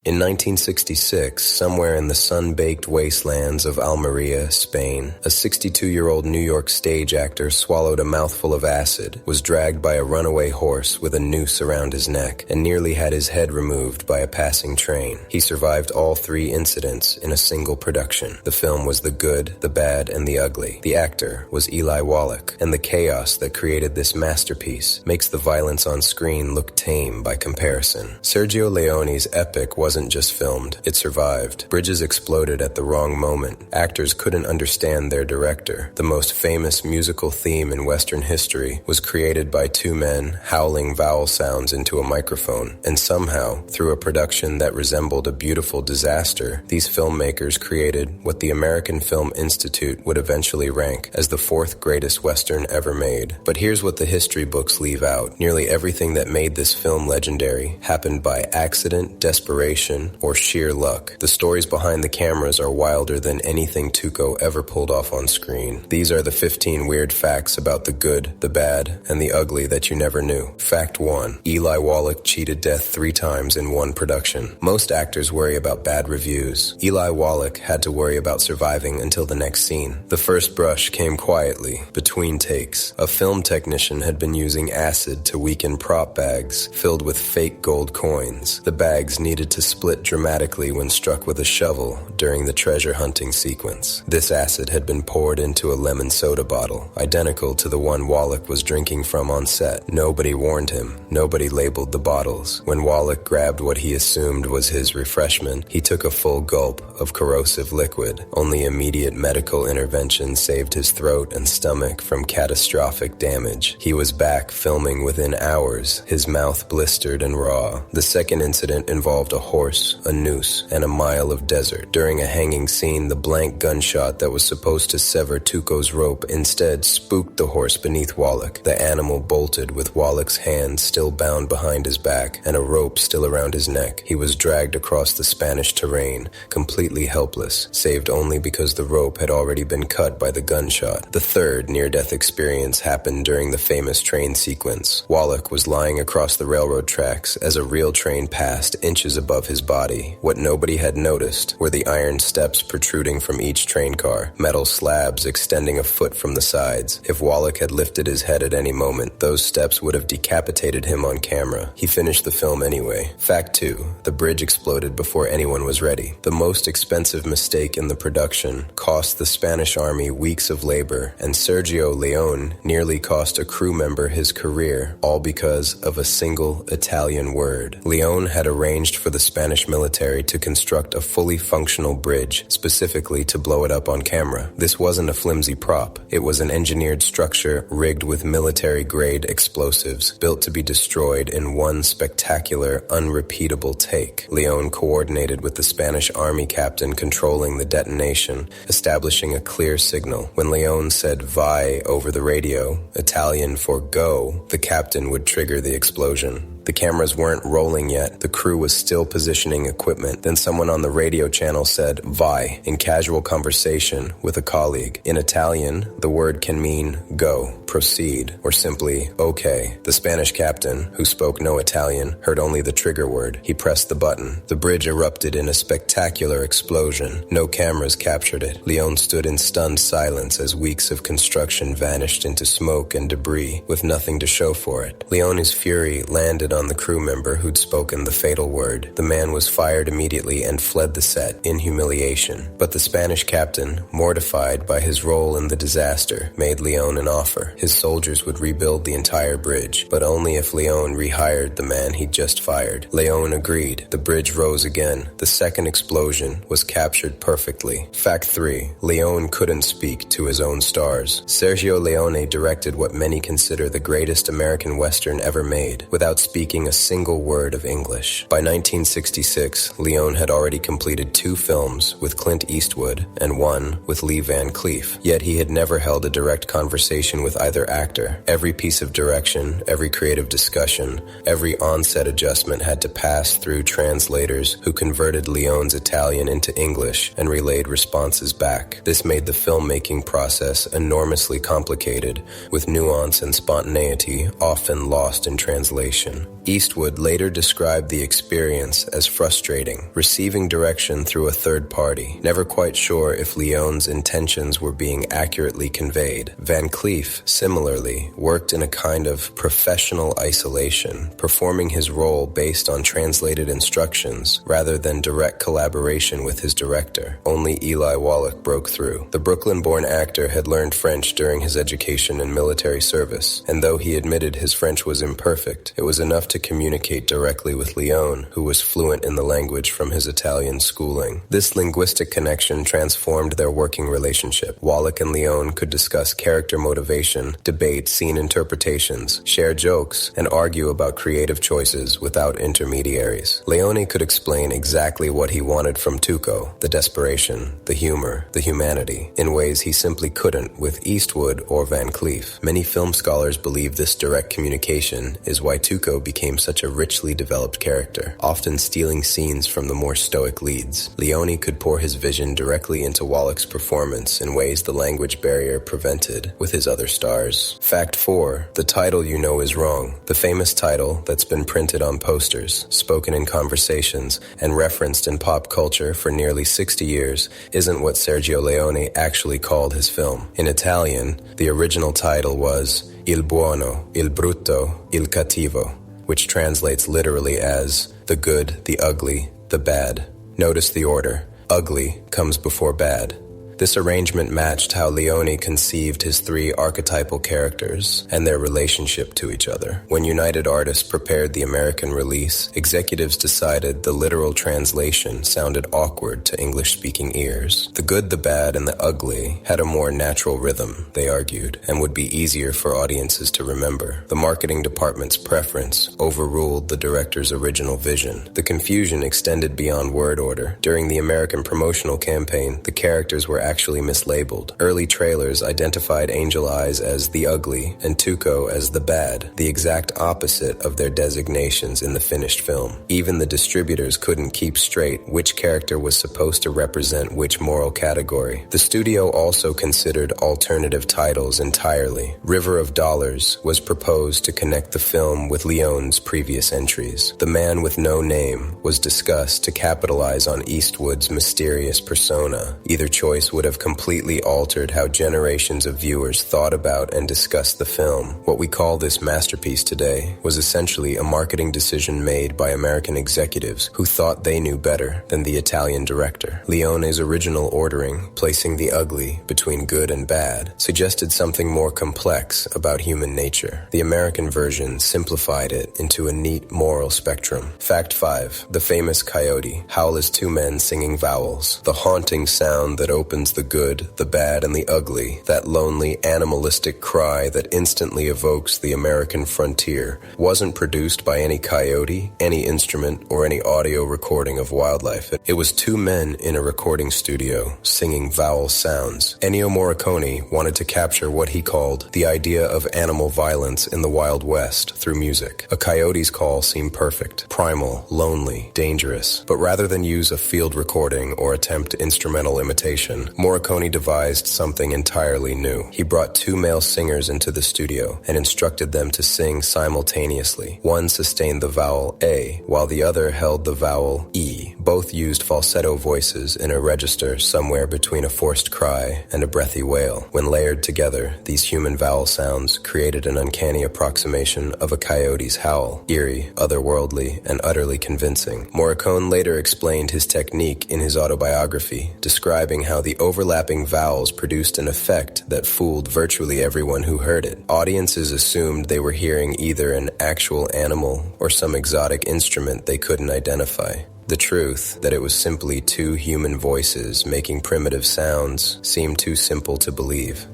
In 1966, somewhere in the sun-baked wastelands of Almeria, Spain, a 62-year-old New York stage actor swallowed a mouthful of acid, was dragged by a runaway horse with a noose around his neck, and nearly had his head removed by a passing train. He survived all three incidents in a single production. The film was The Good, the Bad, and the Ugly. The actor was Eli Wallach, and the chaos that created this masterpiece makes the violence on screen look tame by comparison. Sergio Leone's epic wasn't just filmed, it survived. Bridges exploded at the wrong moment. Actors couldn't understand their director. The most famous musical theme in Western history was created by two men howling vowel sounds into a microphone. And somehow, through a production that resembled a beautiful disaster, these filmmakers created what the American Film Institute would eventually rank as the fourth greatest Western ever made. But here's what the history books leave out. Nearly everything that made this film legendary happened by accident, desperation, or sheer luck. The stories behind the cameras are wilder than anything Tuco ever pulled off on screen. These are the 15 weird facts about the good, the bad, and the ugly that you never knew. Fact 1. Eli Wallach cheated death 3 times in one production. Most actors worry about bad reviews. Eli Wallach had to worry about surviving until the next scene. The first brush came quietly, between takes. A film technician had been using acid to weaken prop bags filled with fake gold coins. The bags needed to split dramatically when struck with a shovel during the treasure hunting sequence. This acid had been poured into a lemon soda bottle, identical to the one Wallach was drinking from on set. Nobody warned him. Nobody labeled the bottles. When Wallach grabbed what he assumed was his refreshment, he took a full gulp of corrosive liquid. Only immediate medical intervention saved his throat and stomach from catastrophic damage. He was back filming within hours, his mouth blistered and raw. The second incident involved a horse, a noose, and a mile of desert. During a hanging scene, the blank gunshot that was supposed to sever Tuco's rope instead spooked the horse beneath Wallach. The animal bolted with Wallach's hands still bound behind his back and a rope still around his neck. He was dragged across the Spanish terrain, completely helpless, saved only because the rope had already been cut by the gunshot. The third near-death experience happened during the famous train sequence. Wallach was lying across the railroad tracks as a real train passed inches above his body. What nobody had noticed were the iron steps protruding from each train car, metal slabs extending a foot from the sides. If Wallach had lifted his head at any moment, those steps would have decapitated him on camera. He finished the film anyway. Fact 2. The bridge exploded before anyone was ready. The most expensive mistake in the production cost the Spanish army weeks of labor, and Sergio Leone nearly cost a crew member his career, all because of a single Italian word. Leone had arranged for the Spanish military to construct a fully functional bridge, specifically to blow it up on camera. This wasn't a flimsy prop. It was an engineered structure rigged with military-grade explosives, built to be destroyed in one spectacular, unrepeatable take. Leone coordinated with the Spanish army captain controlling the detonation, establishing a clear signal. When Leone said "vai" over the radio, Italian for go, the captain would trigger the explosion. The cameras weren't rolling yet. The crew was still positioning equipment. Then someone on the radio channel said "vai" in casual conversation with a colleague. In Italian, the word can mean go, proceed, or simply okay. The Spanish captain, who spoke no Italian, heard only the trigger word. He pressed the button. The bridge erupted in a spectacular explosion. No cameras captured it. Leone stood in stunned silence as weeks of construction vanished into smoke and debris, with nothing to show for it. Leone's fury landed on the crew member who'd spoken the fatal word. The man was fired immediately and fled the set in humiliation. But the Spanish captain, mortified by his role in the disaster, made Leone an offer. His soldiers would rebuild the entire bridge, but only if Leone rehired the man he'd just fired. Leone agreed. The bridge rose again. The second explosion was captured perfectly. Fact 3. Leone couldn't speak to his own stars. Sergio Leone directed what many consider the greatest American Western ever made, without speaking a single word of English. By 1966, Leone had already completed 2 films with Clint Eastwood and 1 with Lee Van Cleef, yet he had never held a direct conversation with either actor. Every piece of direction, every creative discussion, every on-set adjustment had to pass through translators who converted Leone's Italian into English and relayed responses back. This made the filmmaking process enormously complicated, with nuance and spontaneity often lost in translation. Eastwood later described the experience as frustrating, receiving direction through a third party, never quite sure if Leone's intentions were being accurately conveyed. Van Cleef, similarly, worked in a kind of professional isolation, performing his role based on translated instructions rather than direct collaboration with his director. Only Eli Wallach broke through. The Brooklyn-born actor had learned French during his education in military service, and though he admitted his French was imperfect, it was enough to communicate directly with Leone, who was fluent in the language from his Italian schooling. This linguistic connection transformed their working relationship. Wallach and Leone could discuss character motivation, debate scene interpretations, share jokes, and argue about creative choices without intermediaries. Leone could explain exactly what he wanted from Tuco, the desperation, the humor, the humanity, in ways he simply couldn't with Eastwood or Van Cleef. Many film scholars believe this direct communication is why Tuco became such a richly developed character, often stealing scenes from the more stoic leads. Leone could pour his vision directly into Wallach's performance in ways the language barrier prevented with his other stars. Fact 4. The title you know is wrong. The famous title that's been printed on posters, spoken in conversations, and referenced in pop culture for nearly 60 years isn't what Sergio Leone actually called his film. In Italian, the original title was Il Buono, Il Brutto, Il Cattivo, which translates literally as the good, the ugly, the bad. Notice the order. Ugly comes before bad. This arrangement matched how Leone conceived his three archetypal characters and their relationship to each other. When United Artists prepared the American release, executives decided the literal translation sounded awkward to English-speaking ears. The good, the bad, and the ugly had a more natural rhythm, they argued, and would be easier for audiences to remember. The marketing department's preference overruled the director's original vision. The confusion extended beyond word order. During the American promotional campaign, the characters were actually mislabeled. Early trailers identified Angel Eyes as the ugly and Tuco as the bad, the exact opposite of their designations in the finished film. Even the distributors couldn't keep straight which character was supposed to represent which moral category. The studio also considered alternative titles entirely. River of Dollars was proposed to connect the film with Leone's previous entries. The Man with No Name was discussed to capitalize on Eastwood's mysterious persona. Either choice would have completely altered how generations of viewers thought about and discussed the film. What we call this masterpiece today was essentially a marketing decision made by American executives who thought they knew better than the Italian director. Leone's original ordering, placing the ugly between good and bad, suggested something more complex about human nature. The American version simplified it into a neat moral spectrum. Fact 5. The famous Coyote. Howl is two men singing Vowels, the haunting sound that opens the good, the bad, and the ugly, that lonely, animalistic cry that instantly evokes the American frontier, wasn't produced by any coyote, any instrument, or any audio recording of wildlife. It was two men in a recording studio singing vowel sounds. Ennio Morricone wanted to capture what he called the idea of animal violence in the Wild West through music. A coyote's call seemed perfect, primal, lonely, dangerous, but rather than use a field recording or attempt instrumental imitation, Morricone devised something entirely new. He brought two male singers into the studio and instructed them to sing simultaneously. One sustained the vowel A, while the other held the vowel E. Both used falsetto voices in a register somewhere between a forced cry and a breathy wail. When layered together, these human vowel sounds created an uncanny approximation of a coyote's howl, eerie, otherworldly, and utterly convincing. Morricone later explained his technique in his autobiography, describing how the overlapping vowels produced an effect that fooled virtually everyone who heard it. Audiences assumed they were hearing either an actual animal or some exotic instrument they couldn't identify. The truth, that it was simply two human voices making primitive sounds, seemed too simple to believe.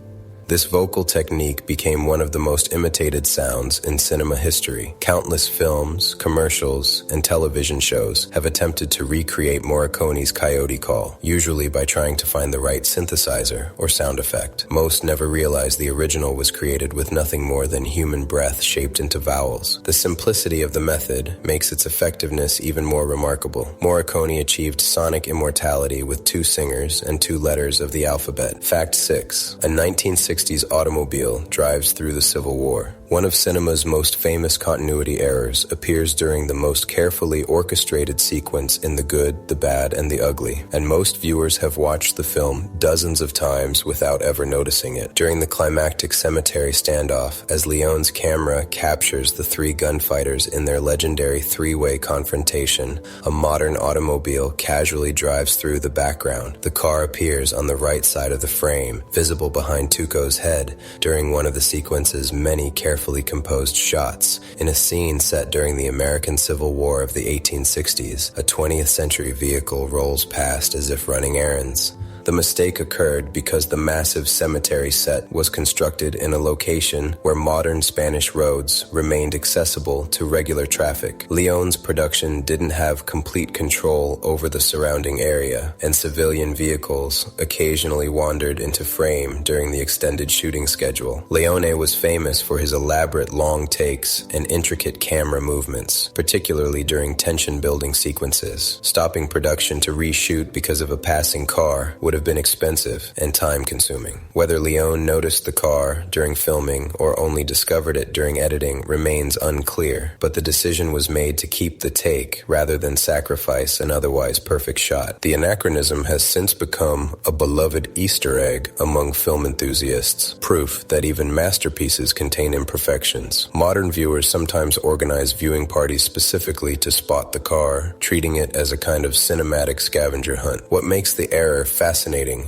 This vocal technique became one of the most imitated sounds in cinema history. Countless films, commercials, and television shows have attempted to recreate Morricone's coyote call, usually by trying to find the right synthesizer or sound effect. Most never realized the original was created with nothing more than human breath shaped into vowels. The simplicity of the method makes its effectiveness even more remarkable. Morricone achieved sonic immortality with two singers and two letters of the alphabet. Fact 6. A 1960 1960s automobile drives through the Civil War. One of cinema's most famous continuity errors appears during the most carefully orchestrated sequence in The Good, the Bad, and the Ugly, and most viewers have watched the film dozens of times without ever noticing it. During the climactic cemetery standoff, as Leone's camera captures the three gunfighters in their legendary three-way confrontation, a modern automobile casually drives through the background. The car appears on the right side of the frame, visible behind Tuco's head, during one of the sequence's many carefully composed shots. In a scene set during the American Civil War of the 1860s, a 20th century vehicle rolls past as if running errands. The mistake occurred because the massive cemetery set was constructed in a location where modern Spanish roads remained accessible to regular traffic. Leone's production didn't have complete control over the surrounding area, and civilian vehicles occasionally wandered into frame during the extended shooting schedule. Leone was famous for his elaborate long takes and intricate camera movements, particularly during tension-building sequences. Stopping production to reshoot because of a passing car would have been expensive and time-consuming. Whether Leone noticed the car during filming or only discovered it during editing remains unclear, but the decision was made to keep the take rather than sacrifice an otherwise perfect shot. The anachronism has since become a beloved Easter egg among film enthusiasts, proof that even masterpieces contain imperfections. Modern viewers sometimes organize viewing parties specifically to spot the car, treating it as a kind of cinematic scavenger hunt. What makes the error fascinating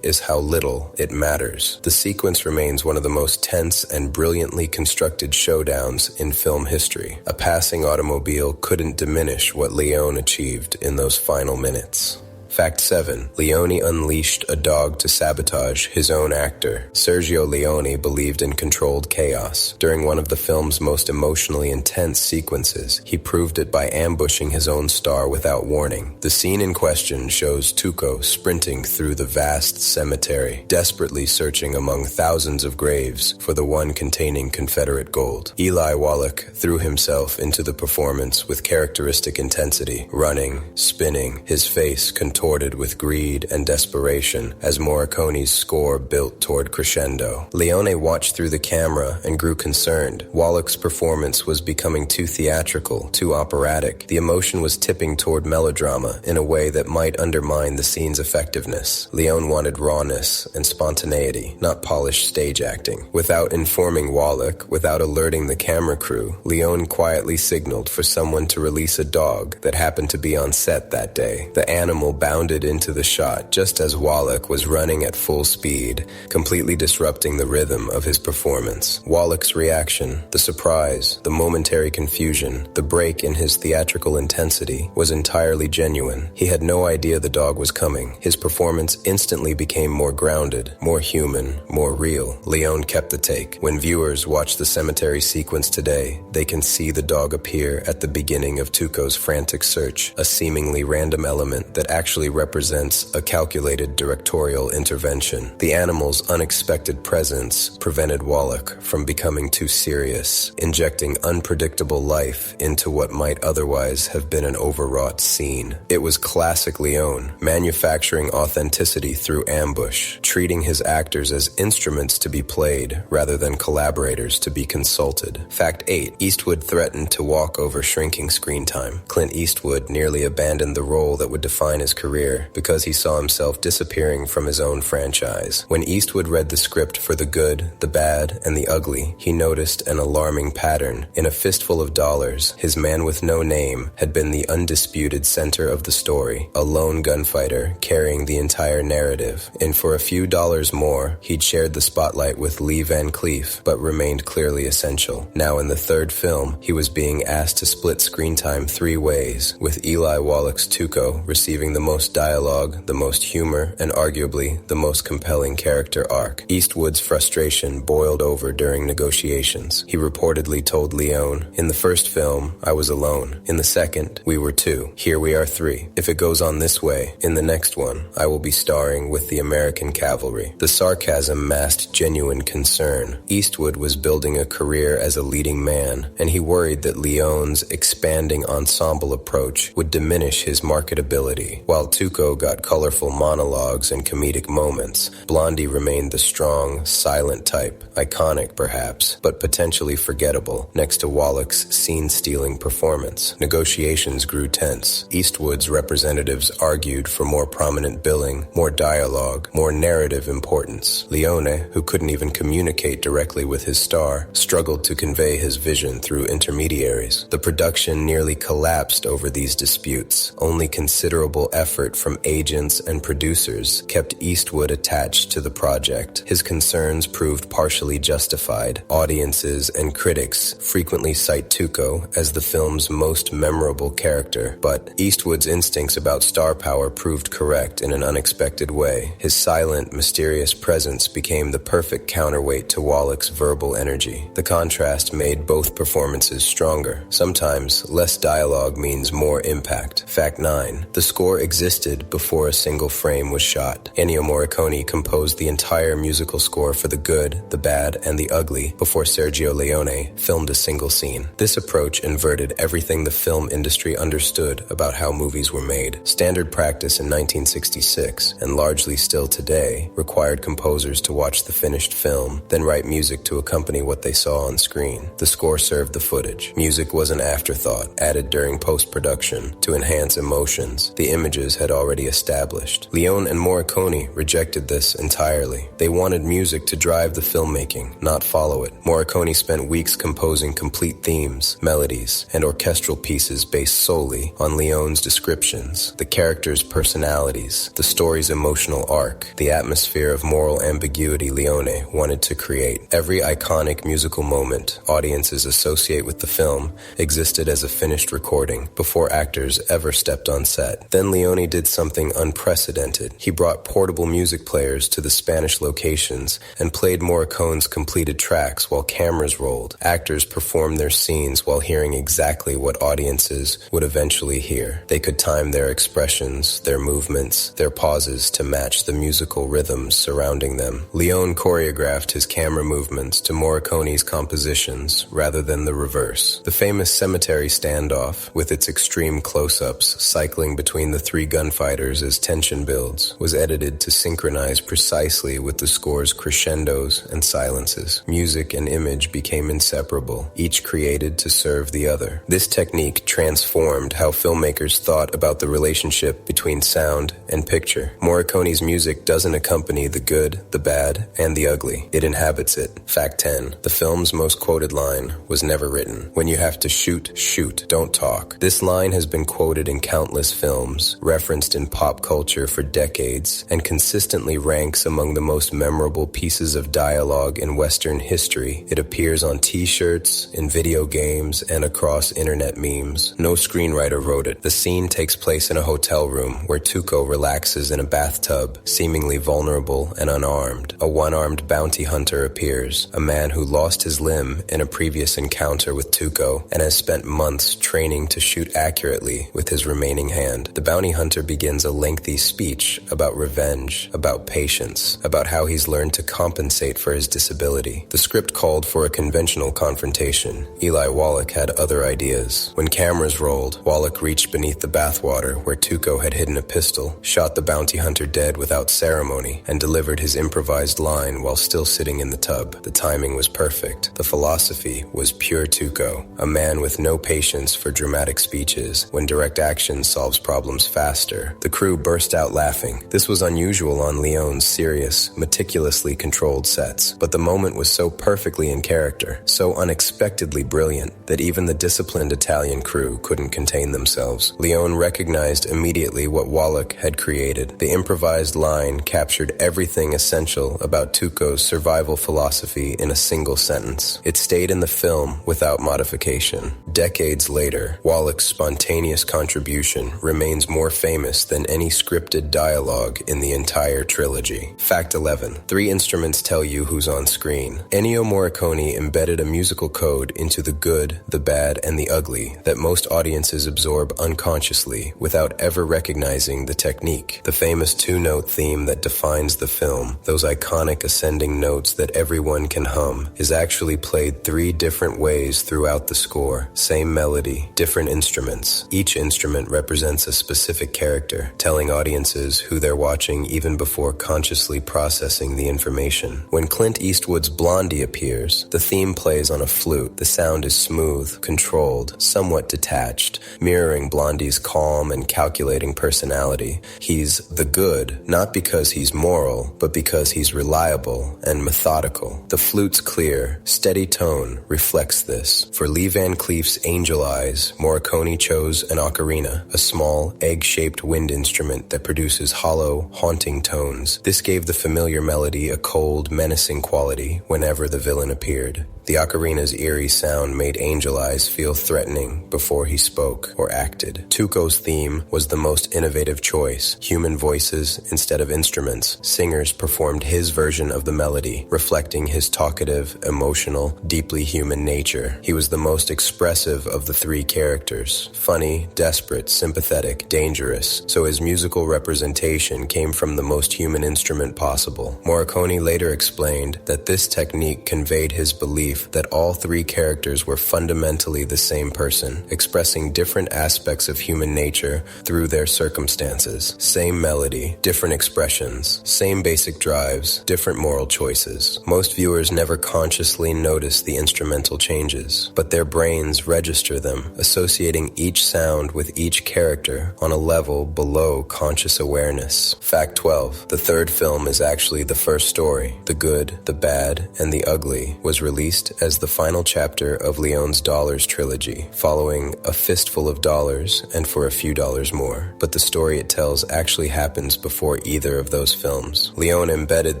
is how little it matters. The sequence remains one of the most tense and brilliantly constructed showdowns in film history. A passing automobile couldn't diminish what Leone achieved in those final minutes. Fact 7. Leone unleashed a dog to sabotage his own actor. Sergio Leone believed in controlled chaos. During one of the film's most emotionally intense sequences, he proved it by ambushing his own star without warning. The scene in question shows Tuco sprinting through the vast cemetery, desperately searching among thousands of graves for the one containing Confederate gold. Eli Wallach threw himself into the performance with characteristic intensity, running, spinning, his face contorted with greed and desperation as Morricone's score built toward crescendo. Leone watched through the camera and grew concerned. Wallach's performance was becoming too theatrical, too operatic. The emotion was tipping toward melodrama in a way that might undermine the scene's effectiveness. Leone wanted rawness and spontaneity, not polished stage acting. Without informing Wallach, without alerting the camera crew, Leone quietly signaled for someone to release a dog that happened to be on set that day. The animal bounded into the shot just as Wallach was running at full speed, completely disrupting the rhythm of his performance. Wallach's reaction, the surprise, the momentary confusion, the break in his theatrical intensity was entirely genuine. He had no idea the dog was coming. His performance instantly became more grounded, more human, more real. Leone kept the take. When viewers watch the cemetery sequence today, they can see the dog appear at the beginning of Tuco's frantic search, a seemingly random element that actually represents a calculated directorial intervention. The animal's unexpected presence prevented Wallach from becoming too serious, injecting unpredictable life into what might otherwise have been an overwrought scene. It was classic Leone, manufacturing authenticity through ambush, treating his actors as instruments to be played rather than collaborators to be consulted. Fact 8. Eastwood threatened to walk over shrinking screen time. Clint Eastwood nearly abandoned the role that would define his career because he saw himself disappearing from his own franchise. When Eastwood read the script for The Good, the Bad, and the Ugly, he noticed an alarming pattern. In A Fistful of Dollars, his man with no name had been the undisputed center of the story, a lone gunfighter carrying the entire narrative. And for a few dollars more, he'd shared the spotlight with Lee Van Cleef, but remained clearly essential. Now in the third film, he was being asked to split screen time 3 ways, with Eli Wallach's Tuco receiving the most dialogue, the most humor, and arguably the most compelling character arc. Eastwood's frustration boiled over during negotiations. He reportedly told Leone, "In the first film, I was alone. In the second, we were 2. Here we are 3. If it goes on this way, in the next one, I will be starring with the American cavalry." The sarcasm masked genuine concern. Eastwood was building a career as a leading man, and he worried that Leone's expanding ensemble approach would diminish his marketability. While While Tuco got colorful monologues and comedic moments, Blondie remained the strong, silent type, iconic perhaps, but potentially forgettable, next to Wallach's scene-stealing performance. Negotiations grew tense. Eastwood's representatives argued for more prominent billing, more dialogue, more narrative importance. Leone, who couldn't even communicate directly with his star, struggled to convey his vision through intermediaries. The production nearly collapsed over these disputes. Only considerable effort from agents and producers kept Eastwood attached to the project. His concerns proved partially justified. Audiences and critics frequently cite Tuco as the film's most memorable character, but Eastwood's instincts about star power proved correct in an unexpected way. His silent, mysterious presence became the perfect counterweight to Wallach's verbal energy. The contrast made both performances stronger. Sometimes, less dialogue means more impact. Fact 9. The score existed before a single frame was shot. Ennio Morricone composed the entire musical score for The Good, the Bad, and the Ugly before Sergio Leone filmed a single scene. This approach inverted everything the film industry understood about how movies were made. Standard practice in 1966, and largely still today, required composers to watch the finished film, then write music to accompany what they saw on screen. The score served the footage. Music was an afterthought, added during post-production to enhance emotions the images had already established. Leone and Morricone rejected this entirely. They wanted music to drive the filmmaking, not follow it. Morricone spent weeks composing complete themes, melodies, and orchestral pieces based solely on Leone's descriptions, the characters' personalities, the story's emotional arc, the atmosphere of moral ambiguity Leone wanted to create. Every iconic musical moment audiences associate with the film existed as a finished recording before actors ever stepped on set. Then Leone did something unprecedented. He brought portable music players to the Spanish locations and played Morricone's completed tracks while cameras rolled. Actors performed their scenes while hearing exactly what audiences would eventually hear. They could time their expressions, their movements, their pauses to match the musical rhythms surrounding them. Leone choreographed his camera movements to Morricone's compositions rather than the reverse. The famous cemetery standoff, with its extreme close-ups cycling between the three gunfighters as tension builds, was edited to synchronize precisely with the score's crescendos and silences. Music and image became inseparable, each created to serve the other. This technique transformed how filmmakers thought about the relationship between sound and picture. Morricone's music doesn't accompany the good, the bad, and the ugly. It inhabits it. Fact 10. The film's most quoted line was never written. When you have to shoot, shoot, don't talk. This line has been quoted in countless films, referenced in pop culture for decades, and consistently ranks among the most memorable pieces of dialogue in Western history. It appears on t-shirts, in video games, and across internet memes. No screenwriter wrote it. The scene takes place in a hotel room where Tuco relaxes in a bathtub, seemingly vulnerable and unarmed. A one-armed bounty hunter appears, a man who lost his limb in a previous encounter with Tuco and has spent months training to shoot accurately with his remaining hand. The bounty hunter begins a lengthy speech about revenge, about patience, about how he's learned to compensate for his disability. The script called for a conventional confrontation. Eli Wallach had other ideas. When cameras rolled, Wallach reached beneath the bathwater where Tuco had hidden a pistol, shot the bounty hunter dead without ceremony, and delivered his improvised line while still sitting in the tub. The timing was perfect. The philosophy was pure Tuco, a man with no patience for dramatic speeches when direct action solves problems faster. The crew burst out laughing. This was unusual on Leone's serious, meticulously controlled sets, but the moment was so perfectly in character, so unexpectedly brilliant, that even the disciplined Italian crew couldn't contain themselves. Leone recognized immediately what Wallach had created. The improvised line captured everything essential about Tuco's survival philosophy in a single sentence. It stayed in the film without modification. Decades later, Wallach's spontaneous contribution remains more famous than any scripted dialogue in the entire trilogy. Fact 11. 3 instruments tell you who's on screen. Ennio Morricone embedded a musical code into the good, the bad, and the ugly that most audiences absorb unconsciously without ever recognizing the technique. The famous 2-note theme that defines the film, those iconic ascending notes that everyone can hum, is actually played 3 different ways throughout the score. Same melody, different instruments. Each instrument represents a specific specific character, telling audiences who they're watching even before consciously processing the information. When Clint Eastwood's Blondie appears, the theme plays on a flute. The sound is smooth, controlled, somewhat detached, mirroring Blondie's calm and calculating personality. He's the good, not because he's moral, but because he's reliable and methodical. The flute's clear, steady tone reflects this. For Lee Van Cleef's Angel Eyes, Morricone chose an ocarina, a small, egg-shaped wind instrument that produces hollow, haunting tones. This gave the familiar melody a cold, menacing quality whenever the villain appeared. The ocarina's eerie sound made Angel Eyes feel threatening before he spoke or acted. Tuco's theme was the most innovative choice. Human voices instead of instruments. Singers performed his version of the melody, reflecting his talkative, emotional, deeply human nature. He was the most expressive of the three characters. Funny, desperate, sympathetic, dangerous. So his musical representation came from the most human instrument possible. Morricone later explained that this technique conveyed his belief that all three characters were fundamentally the same person, expressing different aspects of human nature through their circumstances. Same melody, different expressions, same basic drives, different moral choices. Most viewers never consciously notice the instrumental changes, but their brains register them, associating each sound with each character on a level below conscious awareness. Fact 12. The third film is actually the first story. The Good, the Bad, and the Ugly was released as the final chapter of Leone's Dollars trilogy, following A Fistful of Dollars and For a Few Dollars More. But the story it tells actually happens before either of those films. Leone embedded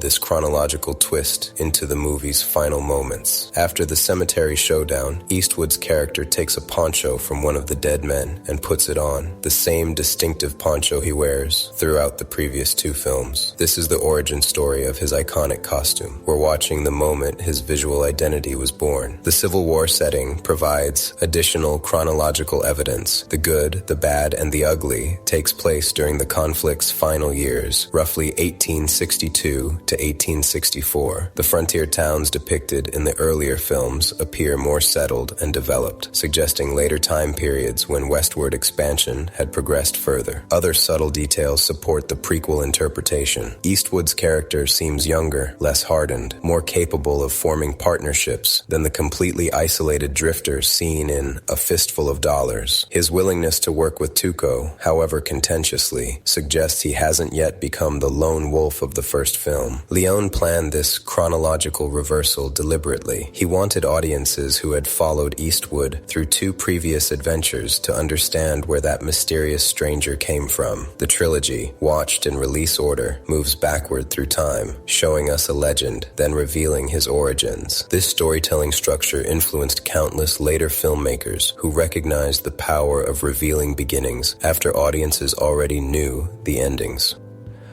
this chronological twist into the movie's final moments. After the cemetery showdown, Eastwood's character takes a poncho from one of the dead men and puts it on, the same distinctive poncho he wears throughout the previous two films. This is the origin story of his iconic costume. We're watching the moment his visual identity was born. The Civil War setting provides additional chronological evidence. The Good, the Bad, and the Ugly takes place during the conflict's final years, roughly 1862 to 1864. The frontier towns depicted in the earlier films appear more settled and developed, suggesting later time periods when westward expansion had progressed further. Other subtle details support the prequel interpretation. Eastwood's character seems younger, less hardened, more capable of forming partnerships than the completely isolated drifter seen in A Fistful of Dollars. His willingness to work with Tuco, however contentiously, suggests he hasn't yet become the lone wolf of the first film. Leone planned this chronological reversal deliberately. He wanted audiences who had followed Eastwood through two previous adventures to understand where that mysterious stranger came from. The trilogy, watched in release order, moves backward through time, showing us a legend, then revealing his origins. This storytelling structure influenced countless later filmmakers who recognized the power of revealing beginnings after audiences already knew the endings.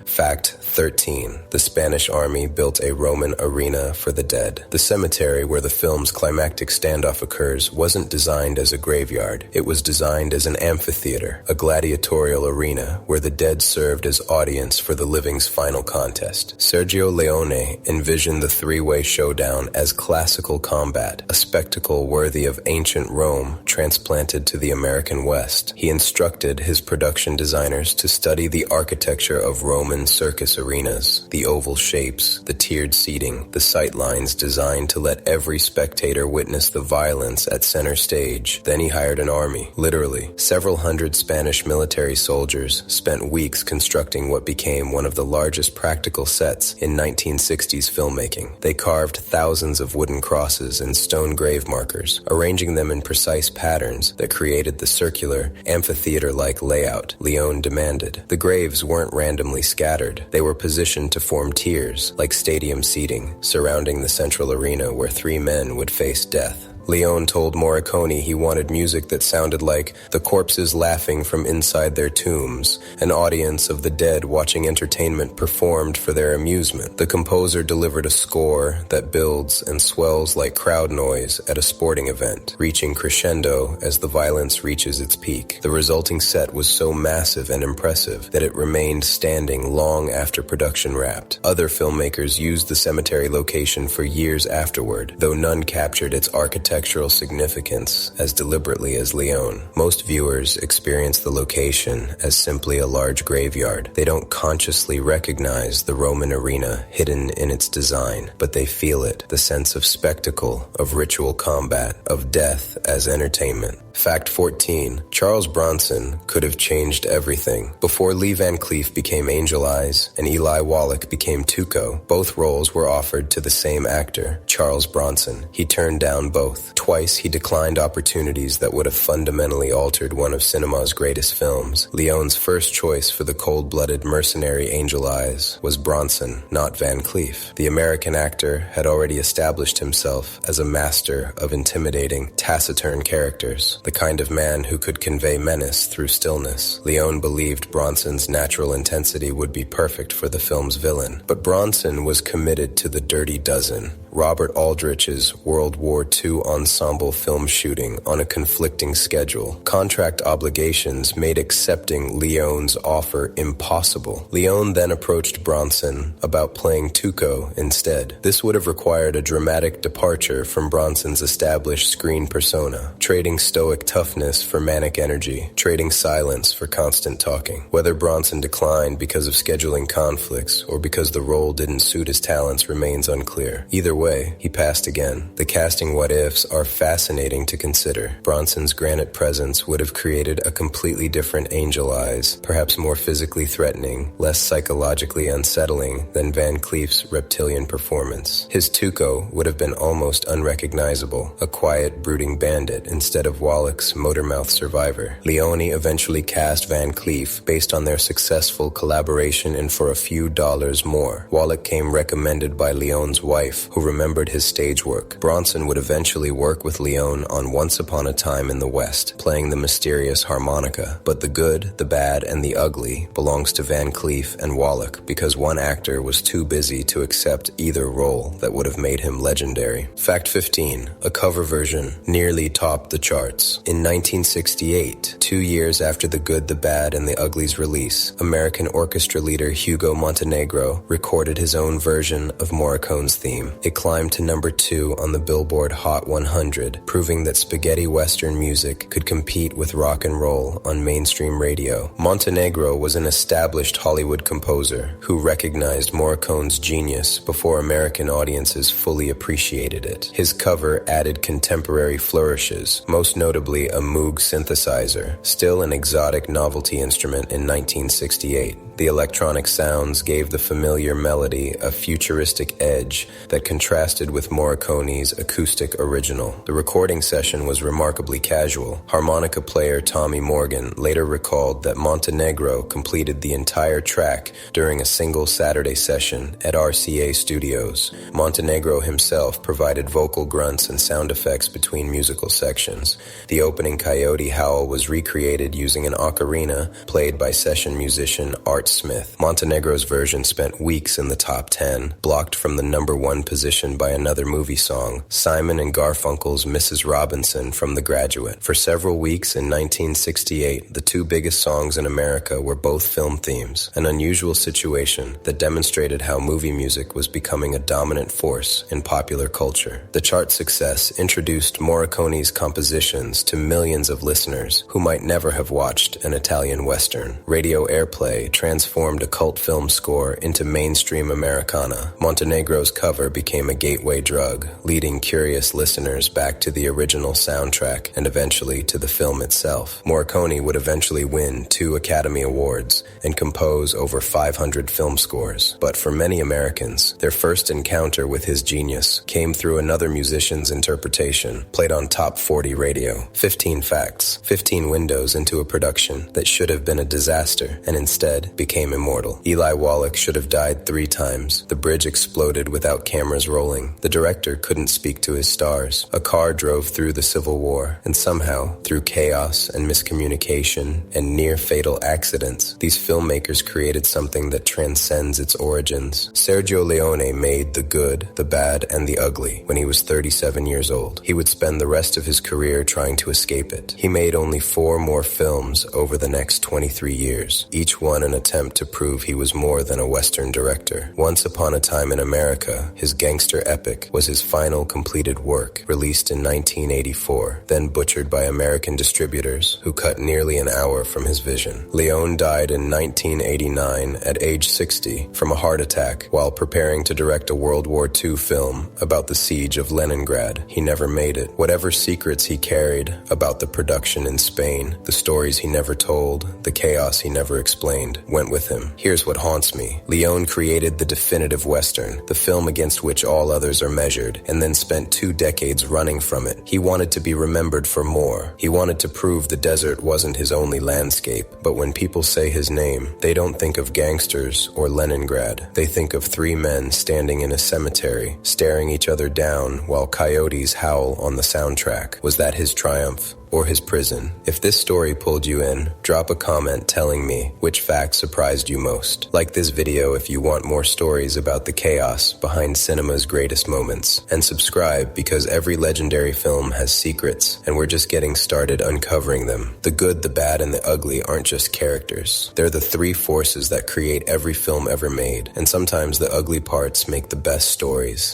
Fact 13. The Spanish army built a Roman arena for the dead. The cemetery where the film's climactic standoff occurs wasn't designed as a graveyard. It was designed as an amphitheater, a gladiatorial arena where the dead served as audience for the living's final contest. Sergio Leone envisioned the three-way showdown as classical combat, a spectacle worthy of ancient Rome transplanted to the American West. He instructed his production designers to study the architecture of Roman circus arenas, the oval shapes, the tiered seating, the sight lines designed to let every spectator witness the violence at center stage. Then he hired an army, literally. Several hundred Spanish military soldiers spent weeks constructing what became one of the largest practical sets in 1960s filmmaking. They carved thousands of wooden crosses and stone grave markers, arranging them in precise patterns that created the circular, amphitheater-like layout Leone demanded. The graves weren't randomly scattered. They were positioned to form tiers, like stadium seating, surrounding the central arena where three men would face death. Leone told Morricone he wanted music that sounded like the corpses laughing from inside their tombs, an audience of the dead watching entertainment performed for their amusement. The composer delivered a score that builds and swells like crowd noise at a sporting event, reaching crescendo as the violence reaches its peak. The resulting set was so massive and impressive that it remained standing long after production wrapped. Other filmmakers used the cemetery location for years afterward, though none captured its architecture architectural significance as deliberately as Leone. Most viewers experience the location as simply a large graveyard. They don't consciously recognize the Roman arena hidden in its design, but they feel it, the sense of spectacle, of ritual combat, of death as entertainment. Fact 14. Charles Bronson could have changed everything. Before Lee Van Cleef became Angel Eyes and Eli Wallach became Tuco, both roles were offered to the same actor, Charles Bronson. He turned down both. Twice he declined opportunities that would have fundamentally altered one of cinema's greatest films. Leone's first choice for the cold-blooded mercenary Angel Eyes was Bronson, not Van Cleef. The American actor had already established himself as a master of intimidating, taciturn characters, the kind of man who could convey menace through stillness. Leone believed Bronson's natural intensity would be perfect for the film's villain, but Bronson was committed to the Dirty Dozen, Robert Aldrich's World War II ensemble film shooting on a conflicting schedule. Contract obligations made accepting Leone's offer impossible. Leone then approached Bronson about playing Tuco instead. This would have required a dramatic departure from Bronson's established screen persona, trading stoic toughness for manic energy, trading silence for constant talking. Whether Bronson declined because of scheduling conflicts or because the role didn't suit his talents remains unclear. Either way, he passed again. The casting what-ifs are fascinating to consider. Bronson's granite presence would have created a completely different Angel Eyes, perhaps more physically threatening, less psychologically unsettling than Van Cleef's reptilian performance. His Tuco would have been almost unrecognizable, a quiet, brooding bandit instead of Wallach's motor-mouth survivor. Leone eventually cast Van Cleef based on their successful collaboration and for a few dollars more. Wallach came recommended by Leone's wife, who remembered his stage work. Bronson would eventually work with Leone on Once Upon a Time in the West, playing the mysterious harmonica. But the good, the bad, and the ugly belongs to Van Cleef and Wallach because one actor was too busy to accept either role that would have made him legendary. Fact 15. A cover version nearly topped the charts. In 1968, 2 years after The Good, the Bad, and the Ugly's release, American orchestra leader Hugo Montenegro recorded his own version of Morricone's theme. It climbed to number 2 on the Billboard Hot 100, proving that spaghetti western music could compete with rock and roll on mainstream radio. Montenegro was an established Hollywood composer who recognized Morricone's genius before American audiences fully appreciated it. His cover added contemporary flourishes, most notably a Moog synthesizer, still an exotic novelty instrument in 1968. The electronic sounds gave the familiar melody a futuristic edge that contrasted with Morricone's acoustic original. The recording session was remarkably casual. Harmonica player Tommy Morgan later recalled that Montenegro completed the entire track during a single Saturday session at RCA Studios. Montenegro himself provided vocal grunts and sound effects between musical sections. The opening Coyote Howl was recreated using an ocarina played by session musician Art Smith. Montenegro's version spent weeks in the top 10, blocked from the number 1 position by another movie song, Simon and Garfunkel's Mrs. Robinson from The Graduate. For several weeks in 1968, the 2 biggest songs in America were both film themes, an unusual situation that demonstrated how movie music was becoming a dominant force in popular culture. The chart success introduced Morricone's compositions to millions of listeners who might never have watched an Italian Western. Radio airplay transformed a cult film score into mainstream Americana. Montenegro's cover became a gateway drug, leading curious listeners back to the original soundtrack and eventually to the film itself. Morricone would eventually win 2 Academy Awards and compose over 500 film scores. But for many Americans, their first encounter with his genius came through another musician's interpretation, played on Top 40 radio. 15 facts, 15 windows into a production that should have been a disaster and instead became immortal. Eli Wallach should have died 3 times. The bridge exploded without cameras rolling. The director couldn't speak to his stars. A car drove through the Civil War, and somehow, through chaos and miscommunication and near-fatal accidents, these filmmakers created something that transcends its origins. Sergio Leone made The Good, the Bad, and the Ugly when he was 37 years old. He would spend the rest of his career trying to escape it. He made only 4 more films over the next 23 years, each one an attempt to prove he was more than a Western director. Once Upon a Time in America, his gangster gangster epic was his final completed work, released in 1984, then butchered by American distributors who cut nearly an hour from his vision. Leone died in 1989 at age 60 from a heart attack while preparing to direct a World War II film about the siege of Leningrad. He never made it. Whatever secrets he carried about the production in Spain, the stories he never told, the chaos he never explained, went with him. Here's what haunts me. Leone created the definitive Western, the film against which all others are measured, and then spent 2 decades running from it. He wanted to be remembered for more. He wanted to prove the desert wasn't his only landscape. But when people say his name, they don't think of gangsters or Leningrad. They think of 3 men standing in a cemetery, staring each other down while coyotes howl on the soundtrack. Was that his triumph? Or his prison? If this story pulled you in, drop a comment telling me which fact surprised you most. Like this video if you want more stories about the chaos behind cinema's greatest moments. And subscribe because every legendary film has secrets, and we're just getting started uncovering them. The good, the bad, and the ugly aren't just characters. They're the 3 forces that create every film ever made, and sometimes the ugly parts make the best stories.